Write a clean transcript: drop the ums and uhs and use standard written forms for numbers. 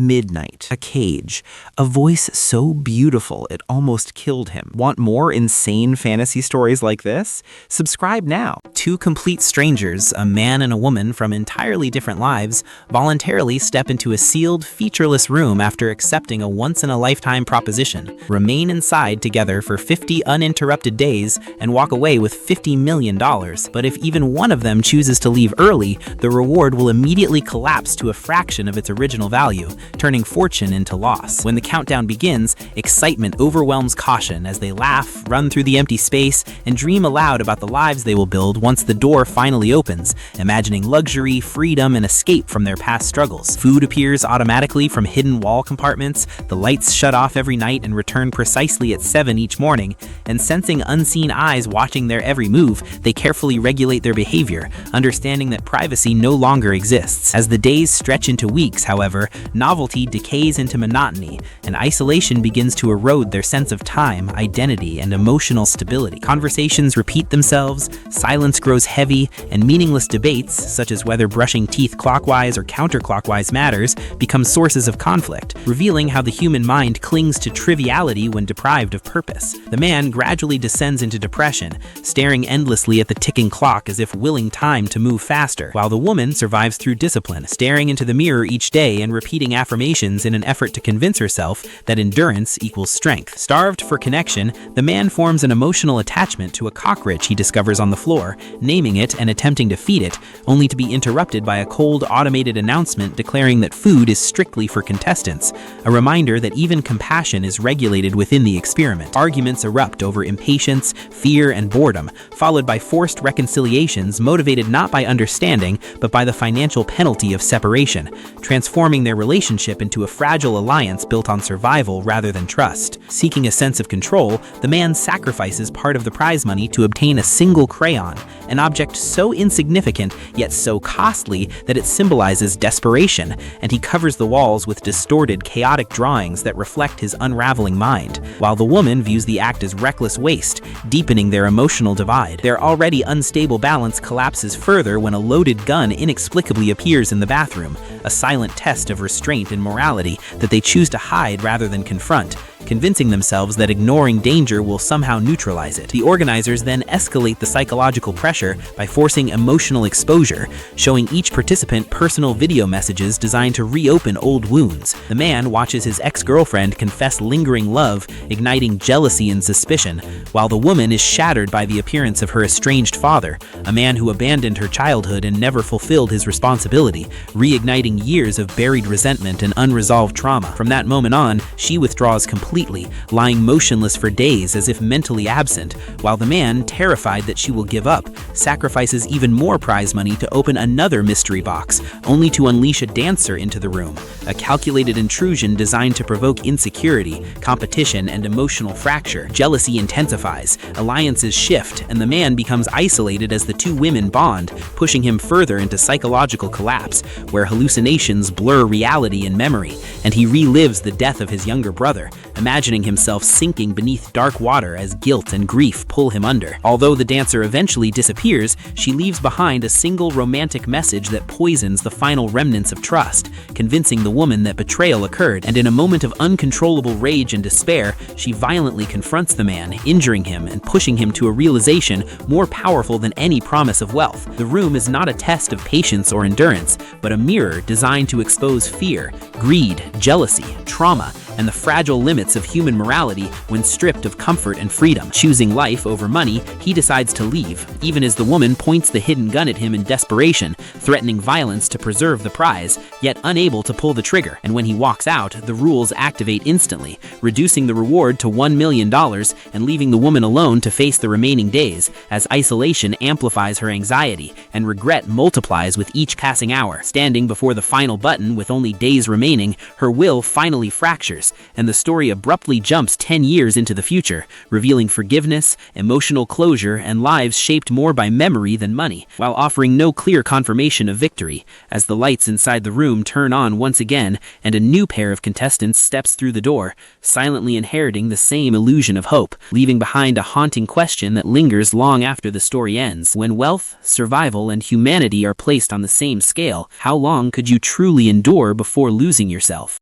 Midnight, a cage, a voice so beautiful it almost killed him. Want more insane fantasy stories like this? Subscribe now. Two complete strangers, a man and a woman from entirely different lives, voluntarily step into a sealed, featureless room after accepting a once-in-a-lifetime proposition. Remain inside together for 50 uninterrupted days and walk away with $50 million. But if even one of them chooses to leave early, the reward will immediately collapse to a fraction of its original value, turning fortune into loss. When the countdown begins, excitement overwhelms caution as they laugh, run through the empty space, and dream aloud about the lives they will build once the door finally opens, imagining luxury, freedom, and escape from their past struggles. Food appears automatically from hidden wall compartments, the lights shut off every night and return precisely at 7 each morning, and sensing unseen eyes watching their every move, they carefully regulate their behavior, understanding that privacy no longer exists. As the days stretch into weeks, however, novelty decays into monotony, and isolation begins to erode their sense of time, identity, and emotional stability. Conversations repeat themselves, silence grows heavy, and meaningless debates, such as whether brushing teeth clockwise or counterclockwise matters, become sources of conflict, revealing how the human mind clings to triviality when deprived of purpose. The man gradually descends into depression, staring endlessly at the ticking clock as if willing time to move faster, while the woman survives through discipline, staring into the mirror each day and repeating affirmations in an effort to convince herself that endurance equals strength. Starved for connection, the man forms an emotional attachment to a cockroach he discovers on the floor, naming it and attempting to feed it, only to be interrupted by a cold, automated announcement declaring that food is strictly for contestants, a reminder that even compassion is regulated within the experiment. Arguments erupt over impatience, fear, and boredom, followed by forced reconciliations motivated not by understanding, but by the financial penalty of separation, transforming their relationship into a fragile alliance built on survival rather than trust. Seeking a sense of control, the man sacrifices part of the prize money to obtain a single crayon, an object so insignificant yet so costly that it symbolizes desperation, and he covers the walls with distorted, chaotic drawings that reflect his unraveling mind, while the woman views the act as reckless waste, deepening their emotional divide. Their already unstable balance collapses further when a loaded gun inexplicably appears in the bathroom, a silent test of restraint and morality that they choose to hide rather than confront, convincing themselves that ignoring danger will somehow neutralize it. The organizers then escalate the psychological pressure by forcing emotional exposure, showing each participant personal video messages designed to reopen old wounds. The man watches his ex-girlfriend confess lingering love, igniting jealousy and suspicion, while the woman is shattered by the appearance of her estranged father, a man who abandoned her childhood and never fulfilled his responsibility, reigniting years of buried resentment and unresolved trauma. From that moment on, she withdraws completely, lying motionless for days as if mentally absent, while the man, terrified that she will give up, sacrifices even more prize money to open another mystery box, only to unleash a dancer into the room, a calculated intrusion designed to provoke insecurity, competition, and emotional fracture. Jealousy intensifies, alliances shift, and the man becomes isolated as the two women bond, pushing him further into psychological collapse, where hallucinations blur reality and memory, and he relives the death of his younger brother, imagining himself sinking beneath dark water as guilt and grief pull him under. Although the dancer eventually disappears, she leaves behind a single romantic message that poisons the final remnants of trust, convincing the woman that betrayal occurred, and in a moment of uncontrollable rage and despair, she violently confronts the man, injuring him and pushing him to a realization more powerful than any promise of wealth. The room is not a test of patience or endurance, but a mirror designed to expose fear, greed, jealousy, trauma, and the fragile limits of human morality when stripped of comfort and freedom. Choosing life over money, he decides to leave, even as the woman points the hidden gun at him in desperation, threatening violence to preserve the prize, yet unable to pull the trigger. And when he walks out, the rules activate instantly, reducing the reward to $1 million and leaving the woman alone to face the remaining days, as isolation amplifies her anxiety and regret multiplies with each passing hour. Standing before the final button with only days remaining, her will finally fractures, and the story abruptly jumps 10 years into the future, revealing forgiveness, emotional closure, and lives shaped more by memory than money, while offering no clear confirmation of victory. As the lights inside the room turn on once again, and a new pair of contestants steps through the door, silently inheriting the same illusion of hope, leaving behind a haunting question that lingers long after the story ends. When wealth, survival, and humanity are placed on the same scale, how long could you truly endure before losing yourself?